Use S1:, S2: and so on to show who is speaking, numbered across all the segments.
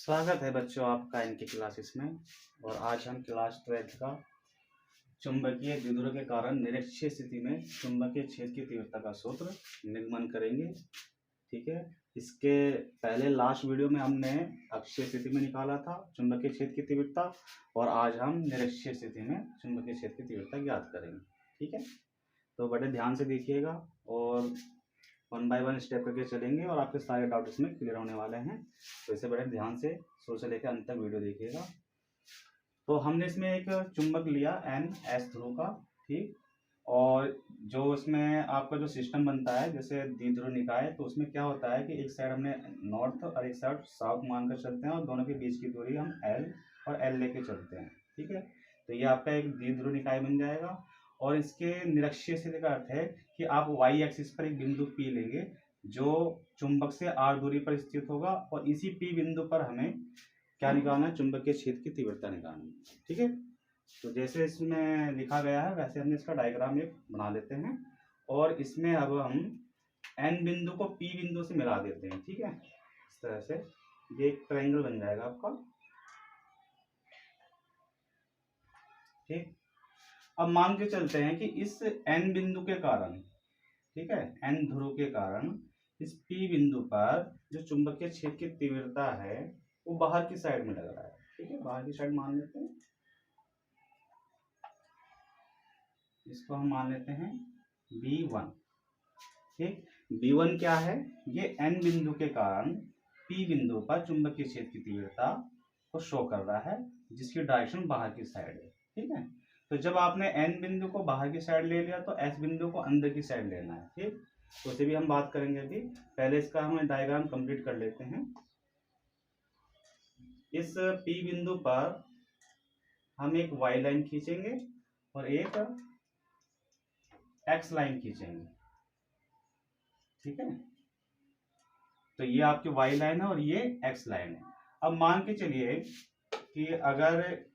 S1: स्वागत है बच्चों आपका इनकी क्लासेस में। और आज हम क्लास 12th का चुंबकीय द्विध्रुव के कारण निरक्षीय स्थिति में चुंबकीय क्षेत्र की तीव्रता का सूत्र निगमन करेंगे। ठीक है, इसके पहले लास्ट वीडियो में हमने अक्षीय स्थिति में निकाला था चुंबकीय क्षेत्र की तीव्रता, और आज हम निरक्षीय स्थिति में चुंबकीय क्षेत्र की तीव्रता ज्ञात करेंगे। ठीक है, तो बड़े ध्यान से देखिएगा और 1 बाय 1 स्टेप करके चलेंगे और आपके सारे डाउट इसमें क्लियर होने वाले हैं। तो इसे बड़े ध्यान से शुरू से लेकर अंत तक वीडियो देखिएगा। तो हमने इसमें एक चुंबक लिया NS ध्रुव का, ठीक, और जो इसमें आपका जो सिस्टम बनता है जैसे द्विध्रुव निकाय, तो उसमें क्या होता है कि एक साइड हमने नॉर्थ और एक साइड साउथ मानकर चलते हैं और दोनों के बीच की दूरी हम L और L लेके चलते हैं। ठीक है, तो ये आपका एक द्विध्रुव निकाय बन जाएगा। और इसके निरक्षीय स्थिति का अर्थ है कि आप y एक्सिस पर एक बिंदु P लेंगे जो चुंबक से r दूरी पर स्थित होगा, और इसी P बिंदु पर हमें क्या निकालना है, चुंबकीय क्षेत्र की तीव्रता निकालनी है। ठीक है, तो जैसे इसमें लिखा गया है वैसे हमने इसका डायग्राम एक बना लेते हैं, और इसमें अब हम N बिंदु को P बिंदु से मिला देते हैं। ठीक है, इस तरह से ये एक ट्रायंगल बन जाएगा आपका। ठीक, अब मान के चलते हैं कि इस N बिंदु के कारण, ठीक है, N ध्रुव के कारण इस P बिंदु पर जो चुंबकीय क्षेत्र की तीव्रता है वो बाहर की साइड में लग रहा है। ठीक है, बाहर की साइड मान लेते हैं, इसको हम मान लेते हैं B1। ठीक, B1 क्या है, ये N बिंदु के कारण P बिंदु पर चुंबकीय क्षेत्र की तीव्रता को शो कर रहा है जिसकी डायरेक्शन बाहर की साइड है। ठीक है, तो जब आपने N बिंदु को बाहर की साइड ले लिया तो S बिंदु को अंदर की साइड लेना है। ठीक, तो उसे भी हम बात करेंगे अभी। पहले इसका हम डायग्राम कंप्लीट कर लेते हैं। इस P बिंदु पर हम एक Y लाइन खींचेंगे और एक X लाइन खींचेंगे। ठीक है, तो ये आपकी Y लाइन है और ये X लाइन है। अब मान के चलिए कि अगर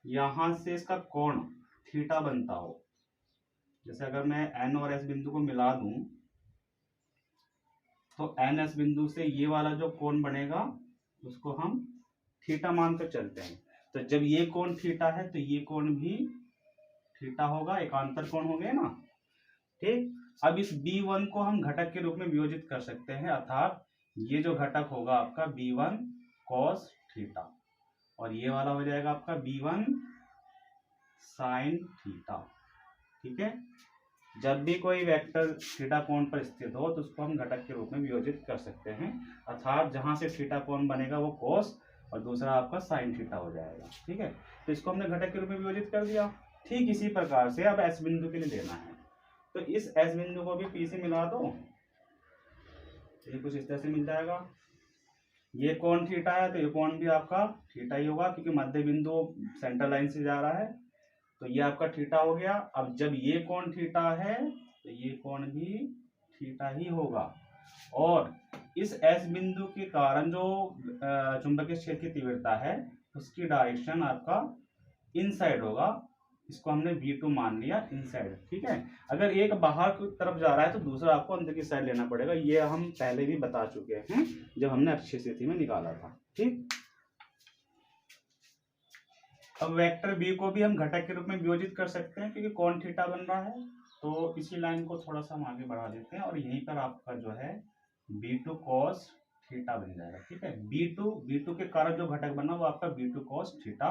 S1: यहां से इसका कोण थीटा बनता हो, जैसे अगर मैं N और S बिंदु को मिला दूं तो NS बिंदु से ये वाला जो कोण बनेगा उसको हम थीटा मानकर चलते हैं। तो जब ये कोण थीटा है तो ये कोण भी थीटा होगा, एकांतर कोण हो गया ना। ठीक, अब इस B1 को हम घटक के रूप में वियोजित कर सकते हैं, अर्थात ये जो घटक होगा आपका B1 cos थीटा और ये वाला हो जाएगा आपका B1 sin थीटा। ठीक है, जब भी कोई वेक्टर थीटा कोण पर स्थित हो तो उसको हम घटक के रूप में वियोजित कर सकते हैं, अर्थात जहां से थीटा कोण बनेगा वो cos और दूसरा आपका sin थीटा हो जाएगा। ठीक है, तो इसको हमने घटक के रूप में वियोजित कर दिया। ठीक इसी प्रकार से अब S बिंदु के लिए लेना है, तो इस S बिंदु को भी P से मिला दो, ये कुछ इस तरह से मिल जाएगा। ये कोण थीटा है तो ये कोण भी आपका थीटा ही होगा क्योंकि मध्य बिंदु सेंटर लाइन से जा रहा है, तो ये आपका थीटा हो गया। अब जब ये कोण थीटा है तो ये कोण भी थीटा ही होगा, और इस S बिंदु के कारण जो चुंबकीय क्षेत्र की तीव्रता है उसकी डायरेक्शन आपका इनसाइड होगा, इसको हमने V2 मान लिया, इनसाइड। ठीक है, अगर एक बाहर की तरफ जा रहा है तो दूसरा आपको अंदर की साइड लेना पड़ेगा, ये हम पहले भी बता चुके हैं जब हमने अक्षीय स्थिति में निकाला था। ठीक, अब वेक्टर B को भी हम घटक के रूप में वियोजित कर सकते हैं क्योंकि कोण थीटा बन रहा है, तो इसी लाइन को थोड़ा सा हम आगे बढ़ा देते हैं और यहीं पर आपका जो है B2 cos थीटा बन जाएगा। ठीक है, B2 के कारण जो घटक बना वो आपका B2 cos थीटा,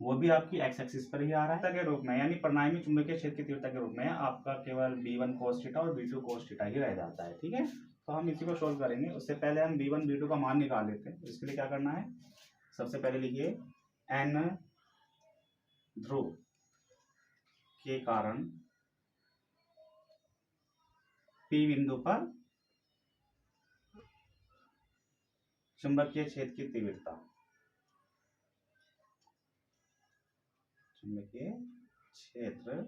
S1: वो भी आपकी एक्स एक्सिस पर ही आ रहा है के रूप में, यानी परिणामी चुंबकीय क्षेत्र की तीव्रता के रूप में आपका केवल B1 cos थीटा और B2 cos थीटा ही रह जाता है। ठीक है, तो हम इसी को सोल्व करेंगे। उससे पहले हम B1 B2 का मान निकाल लेते हैं। इसके लिए क्या करना है, सबसे पहले लिखिए N ध्रुव के कारण P बिंदु पर चुंबकीय क्षेत्र की तीव्रता, चुंबकीय क्षेत्र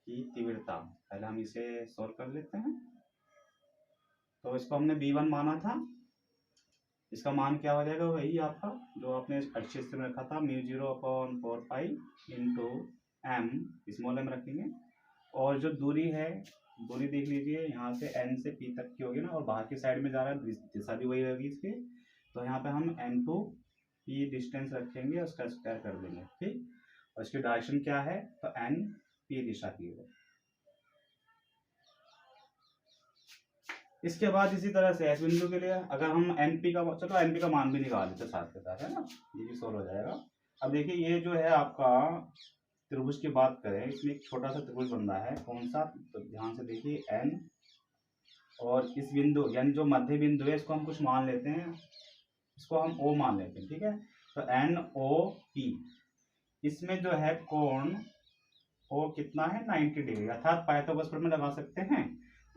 S1: की तीव्रता, पहले हम इसे सॉल्व कर लेते हैं। तो इसको हमने B1 माना था, इसका मान क्या हो जाएगा, वही आपका जो आपने अक्षीय स्थिति में रखा था μ0/4 इंटू m, स्मॉल m रखेंगे, और जो दूरी है, दूरी देख लीजिए यहाँ से N से P तक की होगी ना, और बाहर की साइड में जा रहा है, दिशा भी वही होगी इसकी, तो यहाँ पे हम n2 p डिस्टेंस रखेंगे, उसका स्क्वायर कर देंगे, ठीक। और इसकी डायरेक्शन क्या है, तो n p दिशा की ओर। इसके बाद इसी तरह से एस बिंदु के लिए अगर हम np का, चलो np का मान भी निकाल लेते साथ के साथ, है ना, ये भी सोल्व हो जाएगा। अब देखिए ये जो है आपका त्रिभुज की बात करें, इसमें एक छोटा सा त्रिभुज बन रहा है, कौन सा, तो ध्यान से देखिए n, और इस बिंदु यानी जो मध्य बिंदु है इसको हम कुछ मान लेते हैं, इसको हम O मान लेते हैं, ठीक है। तो NOP, इसमें जो है कोण O कितना है, 90 डिग्री, अर्थात पाइथागोरस प्रमेय लगा सकते हैं।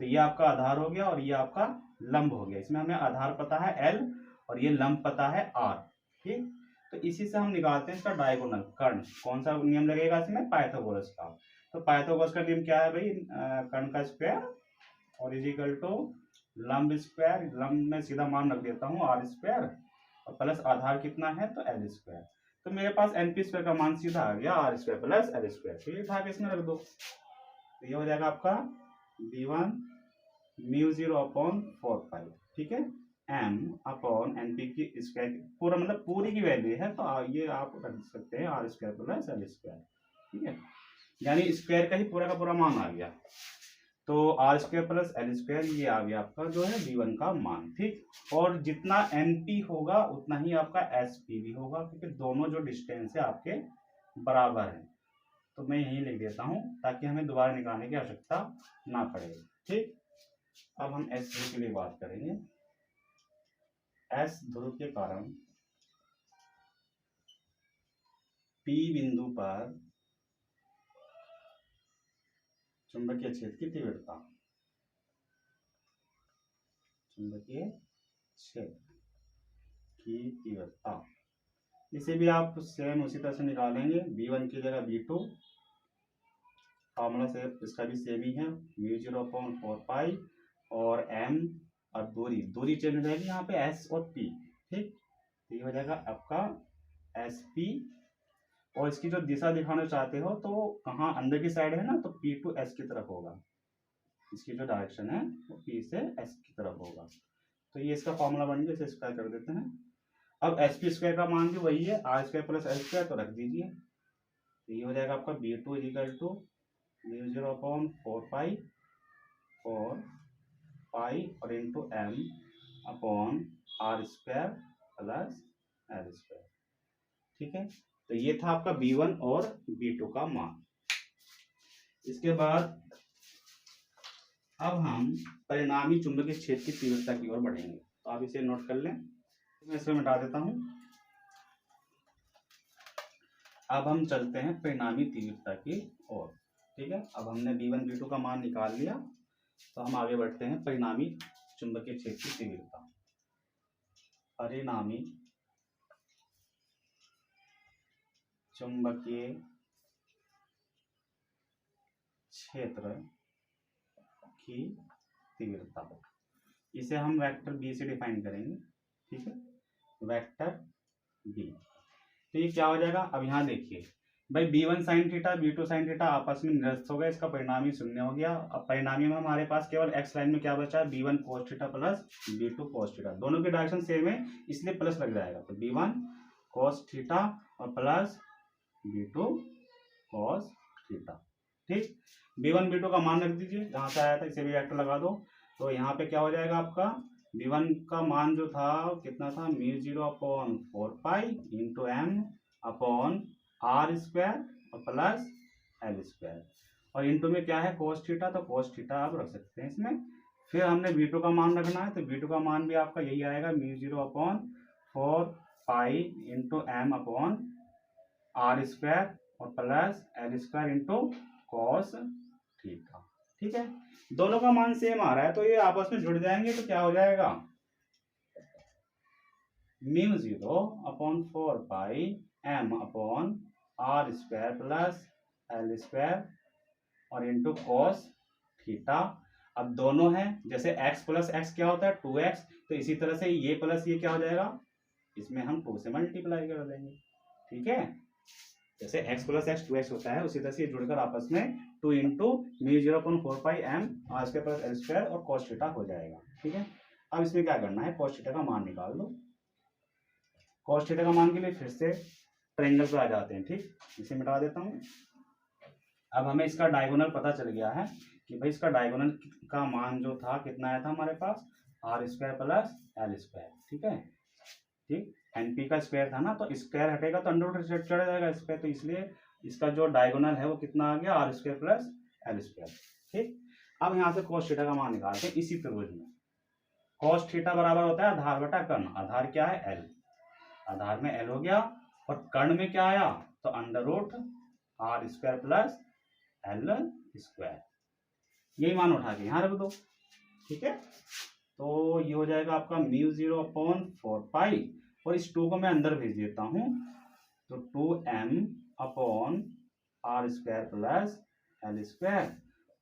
S1: तो ये आपका आधार हो गया और ये आपका लंब हो गया। इसमें हमें आधार पता है L और ये लंब पता है R, ठीक। तो इसी से हम निकालते हैं इसका डायगोनल कर्ण। कौन सा नियम लगेगा इसमें, पाइथागोरस का। तो पाइथागोरस का नियम क्या है भाई, कर्ण का स्क्वायर और इज इक्वल टू लंब स्क्वायर, लंब में सीधा मान रख देता हूँ R स्क्वायर, और प्लस आधार कितना है, तो L स्क्वायर। तो मेरे पास NP स्क्वायर का मान सीधा आ गया, R square plus L square. तो ये उठा के इसमें रख दो, तो ये हो जाएगा आपका V1 μ0 अपॉन 4 पाई, ठीक है, M अपॉन NP की स्क्वायर, पूरा मतलब पूरी की वैल्यू है, तो ये आप रख सकते हैं R square plus L square, ठीक है, यानी स्क्वायर का ही पूरा का पूरा मान आ गया। तो R square plus L square ये आ गया आपका जो है V1 का मान, ठीक। और जितना NP होगा उतना ही आपका SP भी होगा, क्योंकि दोनों जो डिस्टेंस है आपके बराबर है। तो मैं यही लिख देता हूं ताकि हमें दोबारा निकालने की आवश्यकता ना पड़े, ठीक। अब हम S ध्रुव के लिए बात करेंगे। S ध्रुव के कारण P बिंदु पर चुंबकीय क्षेत्र की तीव्रता, चुंबकीय क्षेत्र की तीव्रता, इसे भी आप सेम उसी तरह से निकालेंगे। V1 की जगह V2, फॉर्मूला से इसका भी सेम ही है, μ0 अपॉन 4 पाई, और M और दूरी चेंज हो जाएगी यहाँ पे S और P, ठीक। तो ये हो जाएगा आपका SP, और इसकी जो दिशा दिखाना चाहते हो तो कहाँ, अंदर की साइड है ना, तो P to S की तरफ होगा, इसकी जो डायरेक्शन है वो P से S की तरफ होगा। तो ये इसका फॉर्मूला बन गया, इसे स्क्वायर कर देते हैं। अब SP स्क्वायर का मान भी वही है, R square plus L square, तो रख दीजिए। तो ये हो जाएगा आपका V2 इक्वल टू μ0 अपॉन 4 पाई और into M upon R square plus L square, ठीक है। तो ये था आपका V1 और V2 का मान। इसके बाद अब हम परिणामी चुंबकीय क्षेत्र की तीव्रता की ओर बढ़ेंगे, तो आप इसे नोट कर लें, मैं इसमें मिटा देता हूं। अब हम चलते हैं परिणामी तीव्रता की ओर, ठीक है। अब हमने V1 V2 का मान निकाल लिया, तो हम आगे बढ़ते हैं परिणामी चुंबकीय क्षेत्र की तीव्रता। परिणामी चुंबकीय क्षेत्र की तीव्रता, इसे हम वेक्टर बी से डिफाइन करेंगे, ठीक है, वेक्टर बी। तो ये क्या हो जाएगा, अब यहाँ देखिए भाई V1 sine theta V2 sine theta आपस में निरस्त हो गया, इसका परिणामी शून्य हो गया। अब परिणामी में हमारे पास केवल x लाइन में क्या बचा है, V1 cos theta plus V2 cos theta, दोनों की डायरेक्शन सेम है इसलिए प्लस लग जाएगा। तो V1 cos थीटा और प्लस V2 cos थीटा, ठीक। V1 V2 का मान रख दीजिए, जहां से आया था इसे भी वेक्टर लगा दो। तो यहाँ पे क्या हो जाएगा आपका V1 का मान जो था कितना था, μ0 upon 4 pi into M upon R square और प्लस L स्क्वायर, और इंटू में क्या है cos थीटा, तो cos थीटा आप रख सकते हैं इसमें। फिर हमने V2 का मान रखना है, तो V2 का मान भी आपका यही आएगा, μ0 upon 4 pi into M upon R square और plus L square into cos theta, ठीक है। दोनों का मान सेम आ रहा है तो ये आपस में जुड़ जाएंगे, तो क्या हो जाएगा, μ0 अपॉन 4 पाई M upon R square plus L square और इंटू cos थीटा। अब दोनों है, जैसे x प्लस x क्या होता है 2x, तो इसी तरह से ये प्लस ये क्या हो जाएगा, इसमें हम 2 से मल्टीप्लाई कर देंगे, ठीक है। जैसे x प्लस x 2x होता है, उसी तरह से जुड़कर आपस में 2 इंटू μ0 अपॉन 4 पाई M R square plus L square और cos थीटा हो जाएगा, ठीक है। अब इसमें क्या करना है, cos थीटा का मान निकाल दो, cos थीटा का मान के लिए फिर से ट्रायंगल पे आ जाते हैं। ठीक, इसे मिटा देता हूँ। अब हमें इसका डायगोनल पता चल गया है कि भाई इसका डायगोनल का मान जो था कितना आया था हमारे पास, R square plus L square. ठीक है, ठीक, एनपी का स्क्वायर था ना, तो स्क्वायर हटेगा तो अंडर रूट चढ़ जाएगा स्क्वायर, तो इसलिए इसका जो डायगोनल है वो कितना आ गया, R square plus L square. ठीक, अब यहाँ से cos थीटा का मान निकालते हैं इसी त्रिभुज में। cos थीटा बराबर होता है आधार बटा कर्ण। आधार क्या है, एल, आधार में एल हो गया, और कर्ण में क्या आया, तो under root R square plus L square. यही मान उठा के यहाँ रख दो। ठीक है, तो ये हो जाएगा आपका म्यू 0/4 पाई, और इस 2 को मैं अंदर भेज देता हूँ, तो 2m/r square plus L square.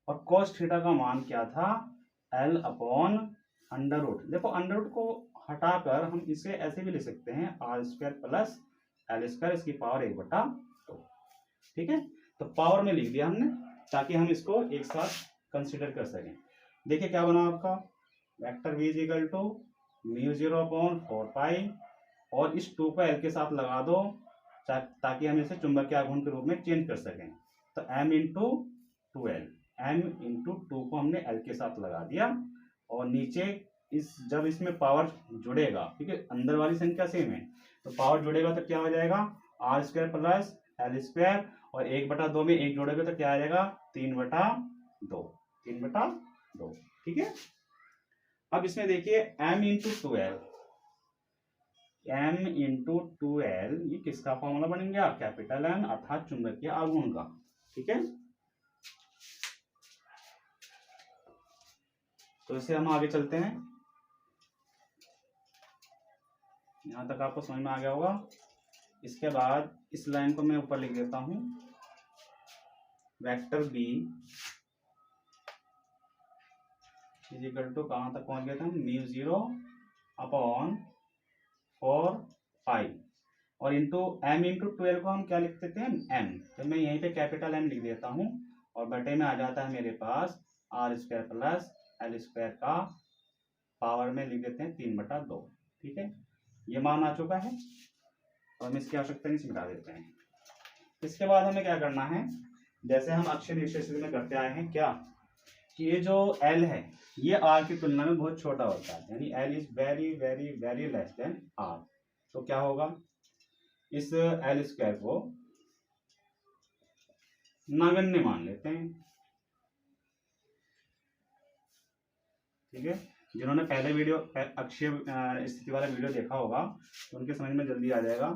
S1: और cos थीटा का मान क्या था, l/अंडर रूट। देखो अंडर रूट को हटाकर हम इसे ऐसे भी लिख सकते हैं, R square plus L square, इसकी पावर 1/2। ठीक है, तो पावर में लिख दिया हमने ताकि हम इसको एक साथ कंसिडर कर सकें। देखिए क्या बना आपका, vector v is equal to mu 0/4 pi, और इस 2 को l के साथ लगा दो ताकि हम इसे चुंबकीय आघूर्ण के रूप में चेंज कर सकें। तो m into 2l, m into 2 को हमने l के साथ लगा दिया, और नीचे जब इसमें पावर जुड़ेगा, ठीक है, अंदर वाली संख्या सेम है, तो पावर जुड़ेगा तो क्या हो जाएगा, R square plus L square, और 1/2 में 1 जोड़ेगा तो क्या आ जाएगा, 3/2, 3/2। ठीक है, अब इसमें देखिए m into 2l, m into 2l, ये किसका फॉर्मूला बन गया, कैपिटल M अर्थात चुंबकीय आघूर्ण का। ठीक है, तो इसे हम आगे चलते हैं। यहां तक आपको समझ में आ गया होगा। इसके बाद इस लाइन को मैं ऊपर लिख देता हूं, vector b is equal to, कहां तक पहुंच गए थे हम, म्यू 0/4 पाई, और इंटू m इंटू 12 को हम क्या लिख देते हैं, m, तो मैं यहीं पे कैपिटल M लिख देता हूं, और बटे में आ जाता है मेरे पास R square plus L square का पावर में लिख देते हैं 3/2। ठीक है, ये मान आ चुका है, और हम इसकी आवश्यकता नहीं मिटा देते हैं। इसके बाद हमें क्या करना है, जैसे हम अक्षीय निश्चय स्थिति में करते आए हैं क्या, कि ये जो L है ये R की तुलना में बहुत छोटा होता है, यानी L is very very very less than R। तो क्या होगा, इस L स्क्वायर को नगण्य मान लेते हैं। ठीक है, जिन्होंने पहले वीडियो अक्षीय स्थिति वाला वीडियो देखा होगा तो उनके समझ में जल्दी आ जाएगा।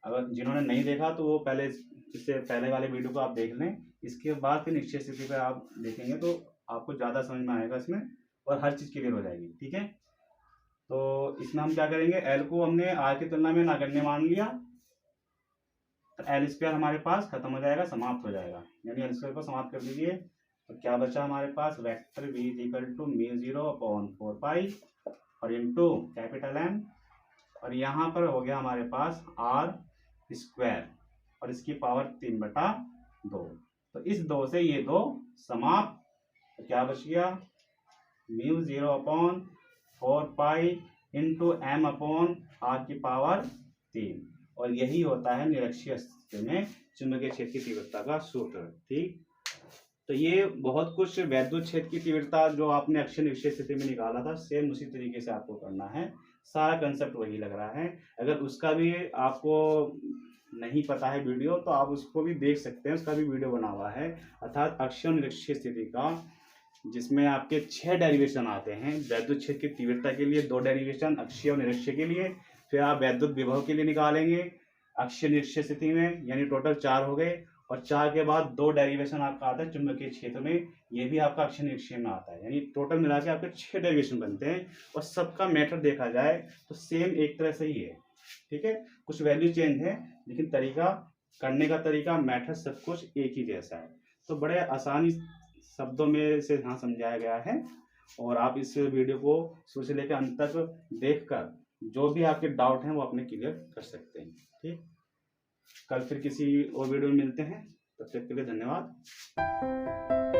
S1: अगर जिन्होंने नहीं देखा तो वो पहले इससे पहले वाले वीडियो को आप देख लें, इसके बाद फिर निश्चय स्थिति पर आप देखेंगे तो आपको ज़्यादा समझ में आएगा इसमें, और हर चीज़ क्लियर हो जाएगी। ठीक है, तो इसमें हम क्या करेंगे, एल को हमने आर की तुलना में नगण्य मान लिया, तो एल स्क्वायर हमारे पास खत्म हो जाएगा, समाप्त हो जाएगा, यानी एल स्क्वायर को समाप्त कर दीजिए। तो क्या बचा हमारे पास, vector v is equal to mu 0/4 pi और इंटू कैपिटल M, और यहाँ पर हो गया हमारे पास आर स्क्वायर, और इसकी पावर 3/2। तो इस 2 से ये 2 समाप्त, तो क्या बच गया, म्यू 0/4 पाई इंटू m/r की पावर 3, और यही होता है निरक्षीय स्थिति में चुंबकीय क्षेत्र की तीव्रता का सूत्र। ठीक, तो ये बहुत कुछ वैद्युत क्षेत्र की तीव्रता जो आपने अक्षीय निश्चय स्थिति में निकाला था, सेम उसी तरीके से आपको करना है, सारा कंसेप्ट वही लग रहा है। अगर उसका भी आपको नहीं पता है वीडियो तो आप उसको भी देख सकते हैं, उसका भी वीडियो बना हुआ है, अर्थात अक्षीय निरक्षीय स्थिति का, जिसमें आपके 6 डेरिवेशन आते हैं। वैद्युत क्षेत्र की तीव्रता के लिए 2 डेरिवेशन अक्षीय और निरक्षीय के लिए, फिर आप वैद्युत विभव के लिए निकालेंगे अक्षीय निरक्षीय स्थिति में, यानी टोटल 4 हो गए, और 4 के बाद 2 डेरिवेशन आपका आता है चुंबकीय क्षेत्र में, ये भी आपका अक्षीय निरक्षीय में आता है, यानी टोटल मिला के आपके 6 डेरिवेशन बनते हैं, और सबका मैटर देखा जाए तो सेम एक तरह से ही है। ठीक है, कुछ वैल्यू चेंज है, लेकिन तरीका करने का तरीका, मैटर सब कुछ एक ही जैसा है। तो बड़े आसानी शब्दों में से यहाँ समझाया गया है, और आप इस वीडियो को शुरू से लेकर अंत तक देखकर जो भी आपके डाउट हैं वो अपने क्लियर कर सकते हैं। ठीक, कल फिर किसी और वीडियो में मिलते हैं, तब तक के लिए धन्यवाद।